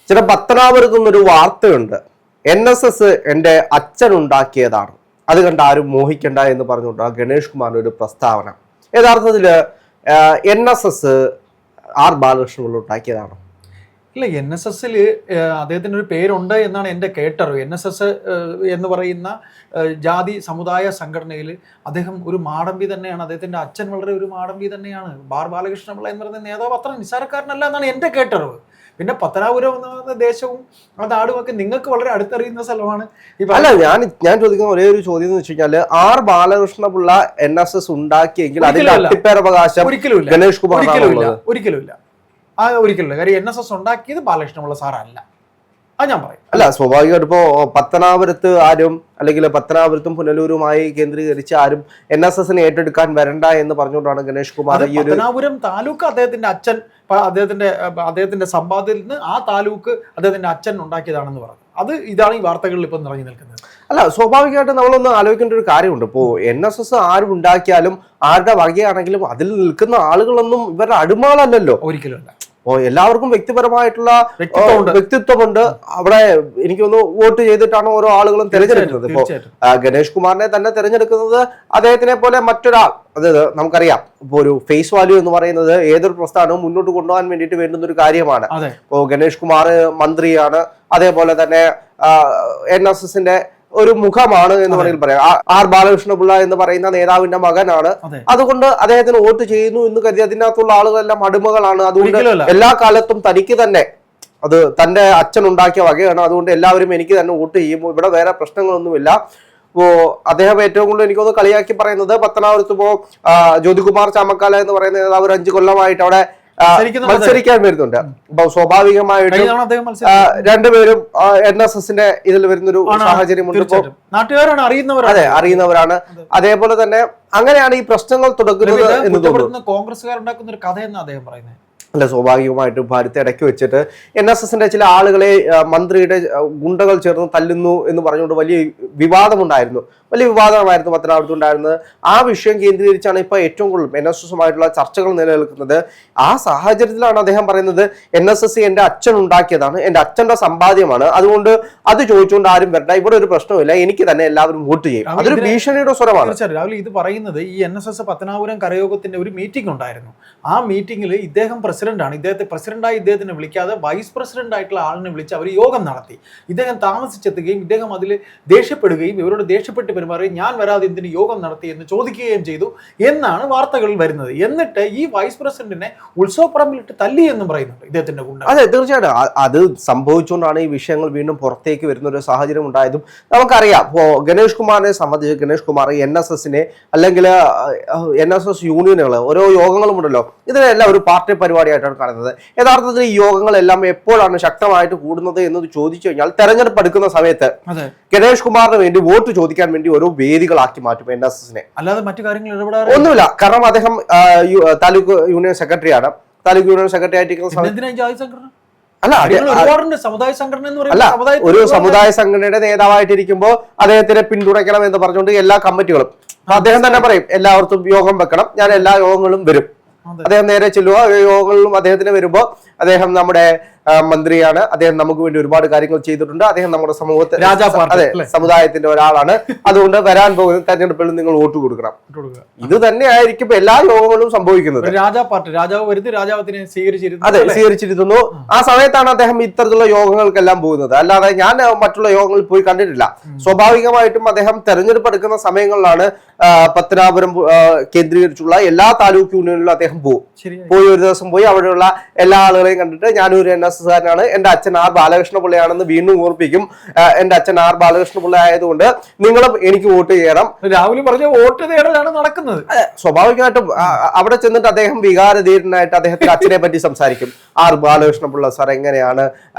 ചില പത്തനാപുരത്തു നിന്നൊരു വാർത്തയുണ്ട്. NSS എൻ്റെ അച്ഛൻ ഉണ്ടാക്കിയതാണ്, അത് കണ്ട് ആരും മോഹിക്കണ്ട എന്ന് പറഞ്ഞുകൊണ്ട് ഗണേഷ് കുമാറിന്റെ ഒരു പ്രസ്താവന. യഥാർത്ഥത്തിൽ NSS ആർ ബാലകൃഷ്ണൻ ഉണ്ടാക്കിയതാണ്. ഇല്ല, NSSൽ അദ്ദേഹത്തിന് ഒരു പേരുണ്ട് എന്നാണ് എൻ്റെ കേട്ടറിവ്. NSS എന്ന് പറയുന്ന ജാതി സമുദായ സംഘടനയിൽ അദ്ദേഹം ഒരു മാടമ്പി തന്നെയാണ്. അദ്ദേഹത്തിൻ്റെ അച്ഛൻ വളരെ ഒരു മാടമ്പി തന്നെയാണ്. ബാലകൃഷ്ണപിള്ള എന്ന് പറയുന്ന നേതാവ് അത്ര നിസ്സാരക്കാരനല്ല എന്നാണ് എൻ്റെ കേട്ടറിവ്. പിന്നെ പത്തനാപുരം എന്ന ദേശവും ആ നാടുമൊക്കെ നിങ്ങൾക്ക് വളരെ അടുത്തറിയുന്ന സ്ഥലമാണ്. അല്ല, ഞാൻ ചോദിക്കുന്ന ഒരേ ഒരു ചോദ്യം എന്ന് വെച്ച് കഴിഞ്ഞാല് ആർ ബാലകൃഷ്ണപിള്ള NSS ഉണ്ടാക്കിയെങ്കിൽ അതിന്റെ അട്ടിപ്പേരവകാശം ഗണേഷ് കുമാർ ഒരിക്കലുമില്ല. ഒരിക്കലും കാര്യം NSS ഉണ്ടാക്കിയത് ബാലകൃഷ്ണപിള്ള സാറല്ല. അത് ഞാൻ പറയും. അല്ല, സ്വാഭാവികമായിട്ട് ഇപ്പോ പത്തനാപുരത്ത് ആരും അല്ലെങ്കിൽ പത്തനാപുരത്തും പുനലൂരുമായി കേന്ദ്രീകരിച്ച് ആരും NSSനെ ഏറ്റെടുക്കാൻ വരണ്ട എന്ന് പറഞ്ഞുകൊണ്ടാണ് ഗണേഷ് കുമാർ ഈ ഒരു പത്തനാപുരം താലൂക്ക് അദ്ദേഹത്തിന്റെ അച്ഛൻ അദ്ദേഹത്തിന്റെ സമ്പാദ്യത്തിൽ നിന്ന് ആ താലൂക്ക് അദ്ദേഹത്തിന്റെ അച്ഛൻ ഉണ്ടാക്കിയതാണെന്ന് പറഞ്ഞു. ഇതാണ് ഈ വാർത്തകളിൽ ഇപ്പം നിറഞ്ഞു നിൽക്കുന്നത്. അല്ല, സ്വാഭാവികമായിട്ട് നമ്മളൊന്ന് ആലോചിക്കേണ്ട ഒരു കാര്യമുണ്ട്. ഇപ്പോ NSS ആരും ഉണ്ടാക്കിയാലും ആരുടെ വകയാണെങ്കിലും അതിൽ നിൽക്കുന്ന ആളുകളൊന്നും ഇവരുടെ അടിമാളല്ലല്ലോ. ഒരിക്കലും അല്ല. എല്ലാവർക്കും വ്യക്തിപരമായിട്ടുള്ള വ്യക്തിത്വമുണ്ട്. അവിടെ എനിക്കൊന്ന് വോട്ട് ചെയ്തിട്ടാണ് ഓരോ ആളുകളും തെരഞ്ഞെടുക്കുന്നത്. ഇപ്പോ ഗണേഷ് കുമാറിനെ തന്നെ തെരഞ്ഞെടുക്കുന്നത് അദ്ദേഹത്തിനെ പോലെ മറ്റൊരാൾ, അതായത് നമുക്കറിയാം ഇപ്പൊ ഒരു ഫേസ് വാല്യൂ എന്ന് പറയുന്നത് ഏതൊരു പ്രസ്ഥാനവും മുന്നോട്ട് കൊണ്ടുപോകാൻ വേണ്ടിയിട്ട് വേണ്ടുന്ന ഒരു കാര്യമാണ്. ഇപ്പോ ഗണേഷ് കുമാർ മന്ത്രിയാണ്, അതേപോലെ തന്നെ NSSന്റെ ഒരു മുഖമാണ് എന്ന് വേണമെങ്കിൽ പറയാം. ആർ ബാലകൃഷ്ണപിള്ള എന്ന് പറയുന്ന നേതാവിന്റെ മകനാണ്. അതുകൊണ്ട് അദ്ദേഹത്തിന് വോട്ട് ചെയ്യുന്നു എന്ന് കരുതി അതിനകത്തുള്ള ആളുകളെല്ലാം അടിമകളാണ്. അതുകൊണ്ട് എല്ലാ കാലത്തും തനിക്ക് തന്നെ അത് തന്റെ അച്ഛൻ ഉണ്ടാക്കിയ വകയാണ്, അതുകൊണ്ട് എല്ലാവരും എനിക്ക് തന്നെ വോട്ട് ചെയ്യും, ഇവിടെ വേറെ പ്രശ്നങ്ങളൊന്നുമില്ല. ഇപ്പോ അദ്ദേഹം ഏറ്റവും കൂടുതൽ എനിക്കൊന്ന് കളിയാക്കി പറയുന്നത് പത്തനാപുരത്ത് ഇപ്പോ ജ്യോതികുമാർ ചാമക്കാല എന്ന് പറയുന്ന നേതാവ് ഒരു 5 കൊല്ലമായിട്ട് അവിടെ മത്സരിക്കാൻ വരുന്നുണ്ട്. അപ്പൊ സ്വാഭാവികമായിട്ടും രണ്ടുപേരും NSSന്റെ ഇതിൽ വരുന്നൊരു സാഹചര്യമുണ്ട്. നാട്ടുകാരാണ്, അതെ, അറിയുന്നവരാണ്. അതേപോലെ തന്നെ അങ്ങനെയാണ് ഈ പ്രശ്നങ്ങൾ തുടങ്ങുന്നത് എന്ന് തോന്നുന്നു. കോൺഗ്രസ്സുകാരുണ്ടാക്കുന്ന ഒരു കഥയെന്ന് അദ്ദേഹം പറയുന്നത്. അല്ല, സ്വാഭാവികമായിട്ടും ഭാരത്തെ ഇടയ്ക്ക് വെച്ചിട്ട് NSSന്റെ ചില ആളുകളെ മന്ത്രിയുടെ ഗുണ്ടകൾ ചേർന്ന് തല്ലുന്നു എന്ന് പറഞ്ഞുകൊണ്ട് വലിയ വിവാദമായിരുന്നു പത്തനാപുരത്ത് ഉണ്ടായിരുന്നത്. ആ വിഷയം കേന്ദ്രീകരിച്ചാണ് ഇപ്പൊ ഏറ്റവും കൂടുതൽ NSSുമായിട്ടുള്ള ചർച്ചകൾ നിലനിൽക്കുന്നത്. ആ സാഹചര്യത്തിലാണ് അദ്ദേഹം പറയുന്നത് NSS എന്റെ അച്ഛൻ ഉണ്ടാക്കിയതാണ്, എന്റെ അച്ഛന്റെ സമ്പാദ്യമാണ്, അതുകൊണ്ട് അത് ചോദിച്ചുകൊണ്ട് ആരും വരണ്ട, ഇവിടെ ഒരു പ്രശ്നമില്ല, എനിക്ക് തന്നെ എല്ലാവരും വോട്ട് ചെയ്യും. അതൊരു ഭീഷണിയുടെ സ്വരമാണ്. രാഹുൽ ഇത് പറയുന്നത് ഈ NSS പത്തനാപുരം കരയോഗത്തിന്റെ ഒരു മീറ്റിംഗ് ഉണ്ടായിരുന്നു. ആ മീറ്റിംഗിൽ ഇദ്ദേഹം പ്രസിഡന്റാണ്. ഇദ്ദേഹത്തിനെ വിളിക്കാതെ വൈസ് പ്രസിഡന്റ് ആയിട്ടുള്ള ആളിനെ വിളിച്ച് അവർ യോഗം നടത്തി. ഇദ്ദേഹം താമസിച്ചെത്തുകയും ഇദ്ദേഹം അതിൽ ദേഷ്യപ്പെടുകയും ഇവരോട് ദേഷ്യപ്പെട്ട് പെരുമാറുകയും ഞാൻ വരാതെ എന്തിന് യോഗം നടത്തി എന്ന് ചോദിക്കുകയും ചെയ്തു എന്നാണ് വാർത്തകൾ വരുന്നത്. എന്നിട്ട് ഈ വൈസ് പ്രസിഡന്റിനെ ഉത്സവപ്പറമ്പിലിട്ട് തല്ലി എന്നും പറയുന്നുണ്ട് ഇദ്ദേഹത്തിന്റെ ഗുണ്ട. അതെ, തീർച്ചയായിട്ടും അത് സംഭവിച്ചുകൊണ്ടാണ് ഈ വിഷയങ്ങൾ വീണ്ടും പുറത്തേക്ക് വരുന്ന ഒരു സാഹചര്യം ഉണ്ടായതും. നമുക്കറിയാം ഇപ്പോ ഗണേഷ് കുമാറിനെ സംബന്ധിച്ച് ഗണേഷ് കുമാർ NSSനെ അല്ലെങ്കിൽ NSS യൂണിയനുകൾ ഓരോ യോഗങ്ങളും ഉണ്ടല്ലോ, ഇതിനെല്ലാം ഒരു പാർട്ടി പരിപാടിയായിട്ടാണ് കാണുന്നത്. യഥാർത്ഥത്തിൽ ഈ യോഗങ്ങളെല്ലാം എപ്പോഴാണ് ശക്തമായിട്ട് കൂടുന്നത് എന്ന് ചോദിച്ചു കഴിഞ്ഞാൽ തെരഞ്ഞെടുപ്പ് എടുക്കുന്ന സമയത്ത് ഗണേഷ് കുമാറിന് വേണ്ടി വോട്ട് ചോദിക്കാൻ വേണ്ടി ഓരോ വേദികളാക്കി മാറ്റും NSSനെ. അല്ലാതെ മറ്റു കാര്യങ്ങൾ ഒന്നുമില്ല. കാരണം അദ്ദേഹം താലൂക്ക് യൂണിയൻ സെക്രട്ടറിയാണ്. താലൂക്ക് യൂണിയൻ സെക്രട്ടറി ആയിട്ടിരിക്കുന്ന ഒരു സമുദായ സംഘടനയുടെ നേതാവായിട്ടിരിക്കുമ്പോൾ അദ്ദേഹത്തിനെ പിന്തുണയ്ക്കണം എന്ന് പറഞ്ഞുകൊണ്ട് എല്ലാ കമ്മിറ്റികളും അദ്ദേഹം തന്നെ പറയും എല്ലാവർക്കും യോഗം വെക്കണം, ഞാൻ എല്ലാ യോഗങ്ങളും വരും. അദ്ദേഹം നേരെ ചെല്ലുക. യോഗങ്ങളിലും അദ്ദേഹത്തിന് വരുമ്പോ അദ്ദേഹം നമ്മുടെ മന്ത്രിയാണ്, അദ്ദേഹം നമുക്ക് വേണ്ടി ഒരുപാട് കാര്യങ്ങൾ ചെയ്തിട്ടുണ്ട്, അദ്ദേഹം നമ്മുടെ സമൂഹത്തിൽ സമുദായത്തിന്റെ ഒരാളാണ്, അതുകൊണ്ട് വരാൻ പോകുന്ന തെരഞ്ഞെടുപ്പിൽ നിങ്ങൾ വോട്ട് കൊടുക്കണം. ഇത് തന്നെയായിരിക്കും എല്ലാ യോഗങ്ങളും സംഭവിക്കുന്നത്. അതെ, സ്വീകരിച്ചിരുന്നു. ആ സമയത്താണ് അദ്ദേഹം ഇത്തരത്തിലുള്ള യോഗങ്ങൾക്കെല്ലാം പോകുന്നത്. അല്ലാതെ ഞാൻ മറ്റുള്ള യോഗങ്ങളിൽ പോയി കണ്ടിട്ടില്ല. സ്വാഭാവികമായിട്ടും അദ്ദേഹം തെരഞ്ഞെടുപ്പ് എടുക്കുന്ന സമയങ്ങളിലാണ് പത്തനാപുരം കേന്ദ്രീകരിച്ചുള്ള എല്ലാ താലൂക്ക് യൂണിയനിലും അദ്ദേഹം പോയി ഒരു ദിവസം പോയി അവിടെയുള്ള എല്ലാ ആളുകളെയും കണ്ടിട്ട് ഞാനൊരു NSSകാരനാണ്, എന്റെ അച്ഛൻ ആർ ബാലകൃഷ്ണപിള്ളയാണെന്ന് വീണ്ടും ഓർപ്പിക്കും. എന്റെ അച്ഛൻ ആർ ബാലകൃഷ്ണപിള്ള ആയതുകൊണ്ട് നിങ്ങളും എനിക്ക് വോട്ട് ചെയ്യണം. രാഹുൽ പറഞ്ഞ വോട്ട് തേടലാണ് നടക്കുന്നത്. സ്വാഭാവികമായിട്ടും അവിടെ ചെന്നിട്ട് അദ്ദേഹം വികാരധീരനായിട്ട് അദ്ദേഹത്തിന്റെ അച്ഛനെ പറ്റി സംസാരിക്കും. ആർ ബാലകൃഷ്ണപിള്ള സാർ എങ്ങനെയാണ്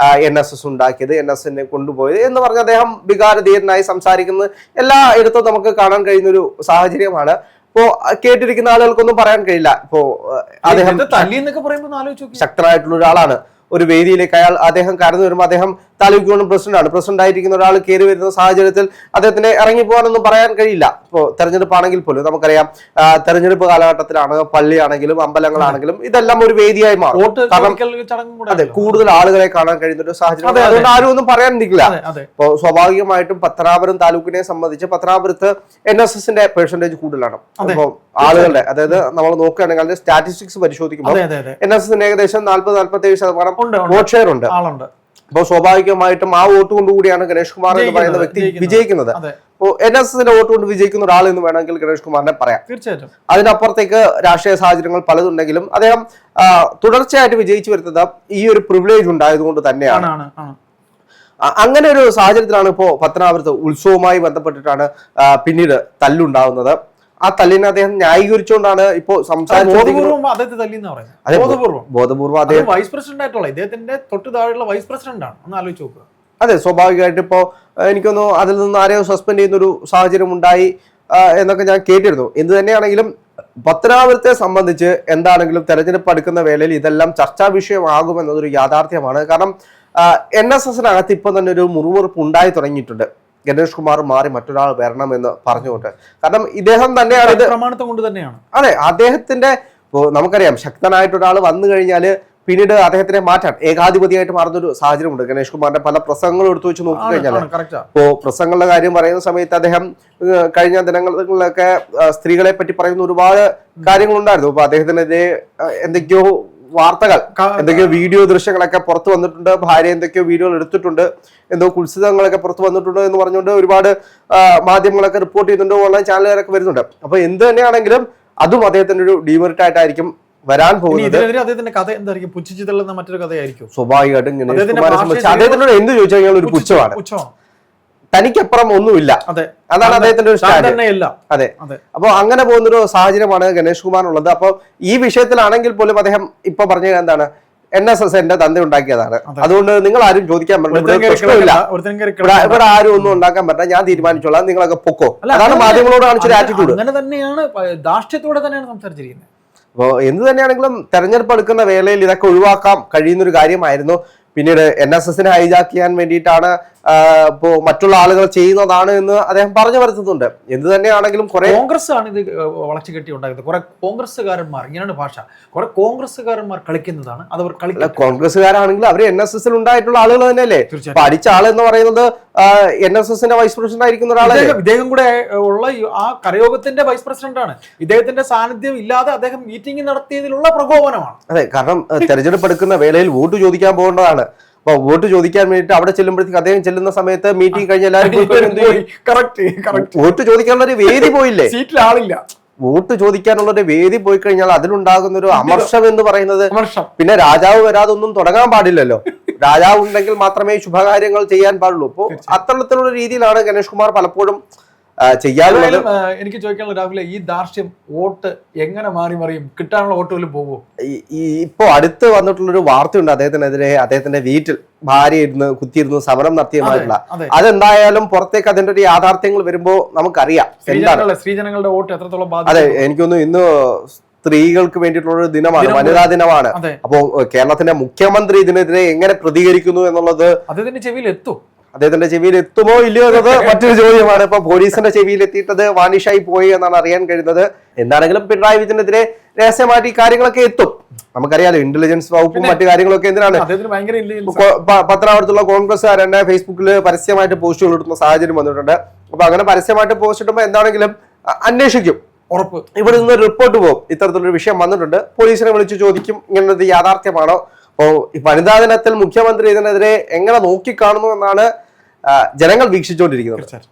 NSS ഉണ്ടാക്കിയത്, NSSനെ കൊണ്ടുപോയത് എന്ന് പറഞ്ഞ് അദ്ദേഹം വികാരധീരനായി സംസാരിക്കുന്നത് എല്ലാ ഇടത്തും നമുക്ക് കാണാൻ കഴിയുന്ന ഒരു സാഹചര്യമാണ്. ഇപ്പോ കേട്ടിരിക്കുന്ന ആളുകൾക്കൊന്നും പറയാൻ കഴിയില്ല. ഇപ്പോ അദ്ദേഹം ശക്തനായിട്ടുള്ള ഒരാളാണ്. ഒരു വേദിയിലേക്ക് അദ്ദേഹം കടന്നു വരുമ്പോൾ അദ്ദേഹം താലൂക്ക് യൂണിയൻ പ്രസിഡന്റ് ആയിരിക്കുന്ന ഒരാൾ കയറി വരുന്ന സാഹചര്യത്തിൽ അദ്ദേഹത്തിന് ഇറങ്ങി പോകാനൊന്നും പറയാൻ കഴിയില്ല. ഇപ്പോൾ തെരഞ്ഞെടുപ്പ് ആണെങ്കിൽ പോലും നമുക്കറിയാം, തെരഞ്ഞെടുപ്പ് കാലഘട്ടത്തിലാണ് പള്ളിയാണെങ്കിലും അമ്പലങ്ങളാണെങ്കിലും ഇതെല്ലാം ഒരു വേദിയായി മാറും. അതെ, കൂടുതൽ ആളുകളെ കാണാൻ കഴിയുന്ന ഒരു സാഹചര്യം. അതുകൊണ്ട് ആരും ഒന്നും പറയാൻ നിൽക്കില്ല. അപ്പോൾ സ്വാഭാവികമായിട്ടും പത്തനാപുരം താലൂക്കിനെ സംബന്ധിച്ച് പത്തനാപുരത്ത് NSSന്റെ പെർസെന്റേജ് കൂടുതലാണ്. അപ്പോൾ ആളുകളുടെ, അതായത് നമ്മൾ നോക്കുകയാണെങ്കിൽ അതിന്റെ സ്റ്റാറ്റിസ്റ്റിക്സ് പരിശോധിക്കുമ്പോൾ NSSന് ഏകദേശം 40-47% വോട്ട് ഷെയർ ഉണ്ട്. അപ്പോൾ സ്വാഭാവികമായിട്ടും ആ വോട്ട് കൊണ്ടുകൂടിയാണ് ഗണേഷ് കുമാർ എന്ന് പറയുന്ന വ്യക്തി വിജയിക്കുന്നത്. അപ്പോൾ NSSന്റെ വോട്ട് കൊണ്ട് വിജയിക്കുന്ന ഒരാൾ എന്ന് വേണമെങ്കിൽ ഗണേഷ് കുമാറിനെ പറയാം. തീർച്ചയായിട്ടും അതിനപ്പുറത്തേക്ക് രാഷ്ട്രീയ സാഹചര്യങ്ങൾ പലതുണ്ടെങ്കിലും അദ്ദേഹം തുടർച്ചയായിട്ട് വിജയിച്ചു വരുന്നത് ഈ ഒരു പ്രിവിലേജ് ഉണ്ടായതുകൊണ്ട് തന്നെയാണ്. അങ്ങനെ ഒരു സാഹചര്യത്തിലാണ് ഇപ്പോ പത്തനാപുരത്ത് ഉത്സവവുമായി ബന്ധപ്പെട്ടിട്ടാണ് പിന്നീട് തല്ലുണ്ടാവുന്നത്. ആ തല്ലിനെ അദ്ദേഹം ന്യായീകരിച്ചുകൊണ്ടാണ് ഇപ്പോ ബോധപൂർവ്വം അദ്ദേഹം വൈസ് പ്രസിഡന്റ് ആയിട്ടുള്ള ഇദ്ദേഹത്തിന്റെ തൊട്ട് താഴെയുള്ള വൈസ് പ്രസിഡന്റ് ആണ്. ഒന്ന് ആലോചിച്ച് നോക്കുക. അതെ, സ്വാഭാവികമായിട്ട് ഇപ്പോ എനിക്കൊന്നു അതിൽ നിന്ന് ആരെയോ സസ്പെൻഡ് ചെയ്യുന്ന ഒരു സാഹചര്യം ഉണ്ടായി എന്നൊക്കെ ഞാൻ കേട്ടിരുന്നു. എന്ത് തന്നെയാണെങ്കിലും പത്തനാപുരത്തെ സംബന്ധിച്ച് എന്താണെങ്കിലും തെരഞ്ഞെടുപ്പ് അടുക്കുന്ന വേളയിൽ ഇതെല്ലാം ചർച്ചാ വിഷയമാകുമെന്നതൊരു യാഥാർത്ഥ്യമാണ്. കാരണം NSSനകത്ത് ഇപ്പൊ തന്നെ ഒരു മുറിവുറുപ്പ് ഉണ്ടായി തുടങ്ങിയിട്ടുണ്ട്. ഗണേഷ് കുമാർ മാറി മറ്റൊരാൾ വരണമെന്ന് പറഞ്ഞുകൊണ്ട്. കാരണം ഇദ്ദേഹം തന്നെയാണ് ഇത് പ്രമാണത്തെ കൊണ്ട് തന്നെയാണ്. അതെ, അദ്ദേഹത്തിന്റെ നമുക്കറിയാം, ശക്തനായിട്ടൊരാൾ വന്നു കഴിഞ്ഞാല് പിന്നീട് അദ്ദേഹത്തിനെ മാറ്റാൻ ഏകാധിപതിയായിട്ട് മാറുന്ന ഒരു സാഹചര്യമുണ്ട്. ഗണേഷ് കുമാറിന്റെ പല പ്രസംഗങ്ങളും എടുത്തു വെച്ച് നോക്കിക്കഴിഞ്ഞാൽ ഇപ്പോ പ്രസംഗങ്ങളുടെ കാര്യം പറയുന്ന സമയത്ത് അദ്ദേഹം കഴിഞ്ഞ ദിനങ്ങളിലൊക്കെ സ്ത്രീകളെ പറ്റി പറയുന്ന ഒരുപാട് കാര്യങ്ങളുണ്ടായിരുന്നു. അപ്പൊ അദ്ദേഹത്തിനെതിരെ എന്തൊക്കെയോ വാർത്തകൾ, എന്തൊക്കെയോ വീഡിയോ ദൃശ്യങ്ങളൊക്കെ പുറത്തു വന്നിട്ടുണ്ട്. ഭാര്യ എന്തൊക്കെയോ വീഡിയോകൾ എടുത്തിട്ടുണ്ട്, എന്തോ കുത്സിതങ്ങളൊക്കെ പുറത്തു വന്നിട്ടുണ്ട് എന്ന് പറഞ്ഞുകൊണ്ട് ഒരുപാട് മാധ്യമങ്ങളൊക്കെ റിപ്പോർട്ട് ചെയ്യുന്നുണ്ട്, ഓൺലൈൻ ചാനലുകളൊക്കെ വരുന്നുണ്ട്. അപ്പൊ എന്ത് തന്നെയാണെങ്കിലും അതും അദ്ദേഹത്തിന്റെ ഒരു ഡീമെറിറ്റ് ആയിട്ടായിരിക്കും വരാൻ പോകുന്നത്. അദ്ദേഹത്തിന്റെ കഥ എന്തായിരിക്കും? പുച്ഛിച്ചുള്ള മറ്റൊരു കഥയായിരിക്കും സ്വാഭാവികമായിട്ടും. അദ്ദേഹത്തിനോട് എന്ത് ചോദിച്ചു കഴിഞ്ഞാൽ ഒരു പുച്ഛമാണ്. തനിക്കപ്പുറം ഒന്നുമില്ല, അതാണ് അദ്ദേഹത്തിന്റെ ഒരു സ്റ്റാൻഡ്. അതെ, അപ്പൊ അങ്ങനെ പോകുന്നൊരു സാഹചര്യമാണ് ഗണേഷ് കുമാറിനുള്ളത്. അപ്പൊ ഈ വിഷയത്തിലാണെങ്കിൽ പോലും അദ്ദേഹം ഇപ്പൊ പറഞ്ഞ എന്താണ്, NSS എന്റെ തന്ത ഉണ്ടാക്കിയതാണ്, അതുകൊണ്ട് നിങ്ങൾ ആരും ചോദിക്കാൻ പറ്റില്ല, ഇവിടെ ആരും ഒന്നും ഉണ്ടാക്കാൻ പറ്റില്ല, ഞാൻ തീരുമാനിച്ചോളാം, നിങ്ങളൊക്കെ പൊക്കോ. അതാണ് മാധ്യമങ്ങളോട് കാണിച്ചൊരു ആറ്റിറ്റ്യൂഡ്. അങ്ങനെ തന്നെയാണ്, ധാർഷ്ട്യത്തോടെ തന്നെയാണ് സംസാരിച്ചിരിക്കുന്നത്. അപ്പോൾ എന്ത് തന്നെയാണെങ്കിലും തെരഞ്ഞെടുപ്പ് എടുക്കുന്ന വേളയിൽ ഇതൊക്കെ ഒഴിവാക്കാൻ കഴിയുന്നൊരു കാര്യമായിരുന്നു. പിന്നീട് NSSനെ ഹൈജാക്ക് ചെയ്യാൻ വേണ്ടിയിട്ടാണ് ഇപ്പോ മറ്റുള്ള ആളുകൾ ചെയ്യുന്നതാണ് എന്ന് അദ്ദേഹം പറഞ്ഞു വരുത്തുന്നുണ്ട്. എന്ത് തന്നെയാണെങ്കിലും കുറെ കോൺഗ്രസ് ആണ് ഇത് വളച്ചു കെട്ടി ഉണ്ടാക്കുന്നത്. കുറെ കോൺഗ്രസ്സുകാരന്മാർ, ഇങ്ങനെയാണ് ഭാഷ, കുറെ കോൺഗ്രസ്സുകാരന്മാർ കളിക്കുന്നതാണ്. അത് അവർ കളിക്കില്ല. കോൺഗ്രസ്സുകാരാണെങ്കിൽ അവർ NSSൽ ഉണ്ടായിട്ടുള്ള ആളുകൾ തന്നെയല്ലേ. പഠിച്ച ആൾ എന്ന് പറയുന്നത് NSSന്റെ വൈസ് പ്രസിഡന്റ് ആയിരിക്കുന്ന ഒരാളല്ലേ. ഇദ്ദേഹം കൂടെ ഉള്ള ആ കരയോഗത്തിന്റെ വൈസ് പ്രസിഡന്റ് ആണ്. ഇദ്ദേഹത്തിന്റെ സാന്നിധ്യം ഇല്ലാതെ അദ്ദേഹം മീറ്റിംഗ് നടത്തിയതിലുള്ള പ്രകോപനമാണ്. അതെ, കാരണം തെരഞ്ഞെടുപ്പ് എടുക്കുന്ന വേളയിൽ വോട്ട് ചോദിക്കാൻ പോകേണ്ടതാണ്. അപ്പൊ വോട്ട് ചോദിക്കാൻ വേണ്ടിയിട്ട് അവിടെ ചെല്ലുമ്പോഴത്തേക്ക് അദ്ദേഹം ചെല്ലുന്ന സമയത്ത് മീറ്റിംഗ് കഴിഞ്ഞ എല്ലാവരും വോട്ട് ചോദിക്കാനുള്ള ഒരു വേദി പോയില്ലേ, സീറ്റിൽ ആളില്ല. വോട്ട് ചോദിക്കാനുള്ള ഒരു വേദി പോയി കഴിഞ്ഞാൽ അതിലുണ്ടാകുന്ന ഒരു അമർഷം എന്ന് പറയുന്നത്, പിന്നെ രാജാവ് വരാതെ ഒന്നും തുടങ്ങാൻ പാടില്ലല്ലോ. രാജാവ് ഉണ്ടെങ്കിൽ മാത്രമേ ശുഭകാര്യങ്ങൾ ചെയ്യാൻ പാടുള്ളൂ. അപ്പോൾ അത്തരത്തിലുള്ള രീതിയിലാണ് ഗണേഷ് കുമാർ പലപ്പോഴും ചെയ്യാനുള്ളത്. എനിക്ക് ചോദിക്കാനുള്ള രാഹുലെ, ഈ ധാർഷ്ട്യം വോട്ട് എങ്ങനെ മാറി മറിയും? കിട്ടാനുള്ള വോട്ട് പോലും പോകുമോ? ഇപ്പോ അടുത്ത് വന്നിട്ടുള്ളൊരു വാർത്തയുണ്ട്, അദ്ദേഹത്തിന്റെ വീട്ടിൽ ഭാര്യ കുത്തിയിരുന്ന് സമരം നടത്തിയതായിട്ടുള്ള. അതെന്തായാലും പുറത്തേക്ക് അതിന്റെ ഒരു യാഥാർത്ഥ്യങ്ങൾ വരുമ്പോ നമുക്കറിയാം എന്താണ് സ്ത്രീജനങ്ങളുടെ വോട്ട് എത്രത്തോളം. അതെ, എനിക്കൊന്നു ഇന്ന് സ്ത്രീകൾക്ക് വേണ്ടിയിട്ടുള്ള ഒരു ദിനമാണ്, വനിതാ ദിനമാണ്. അപ്പോ കേരളത്തിന്റെ മുഖ്യമന്ത്രി ഇതിനെതിരെ എങ്ങനെ പ്രതികരിക്കുന്നു എന്നുള്ളത് അദ്ദേഹത്തിന്റെ ചെവിയിൽ എത്തും. അദ്ദേഹത്തിന്റെ ചെവിയിൽ എത്തുമോ ഇല്ലയോ എന്നത് മറ്റൊരു ചോദ്യമാണ്. ഇപ്പൊ പോലീസിന്റെ ചെവിയിൽ എത്തിയിട്ടത് വാനിഷായി പോയി എന്നാണ് അറിയാൻ കഴിയുന്നത്. എന്താണെങ്കിലും പിണറായി വിജയനെതിരെ രഹസ്യമായിട്ട് ഈ കാര്യങ്ങളൊക്കെ എത്തും. നമുക്കറിയാലോ, ഇന്റലിജൻസ് വകുപ്പും മറ്റു കാര്യങ്ങളൊക്കെ എന്തിനാണ്. പത്തനാപുരത്തുള്ള കോൺഗ്രസ്സുകാർ തന്നെ ഫേസ്ബുക്കിൽ പരസ്യമായിട്ട് പോസ്റ്റുകൾ ഇടുന്ന സാഹചര്യം വന്നിട്ടുണ്ട്. അപ്പൊ അങ്ങനെ പരസ്യമായിട്ട് പോസ്റ്റ് ഇടുമ്പോൾ എന്താണെങ്കിലും അന്വേഷിക്കും, ഉറപ്പ്. ഇവിടെ നിന്ന് റിപ്പോർട്ട് പോകും, ഇത്തരത്തിലൊരു വിഷയം വന്നിട്ടുണ്ട്, പോലീസിനെ വിളിച്ച് ചോദിക്കും ഇങ്ങനൊരു യാഥാർത്ഥ്യമാണോ. അപ്പോൾ വനിതാ ദിനത്തിൽ മുഖ്യമന്ത്രി ഇതിനെതിരെ എങ്ങനെ നോക്കിക്കാണുന്നു എന്നാണ് ജനങ്ങൾ വീക്ഷിച്ചുകൊണ്ടിരിക്കുന്നത്.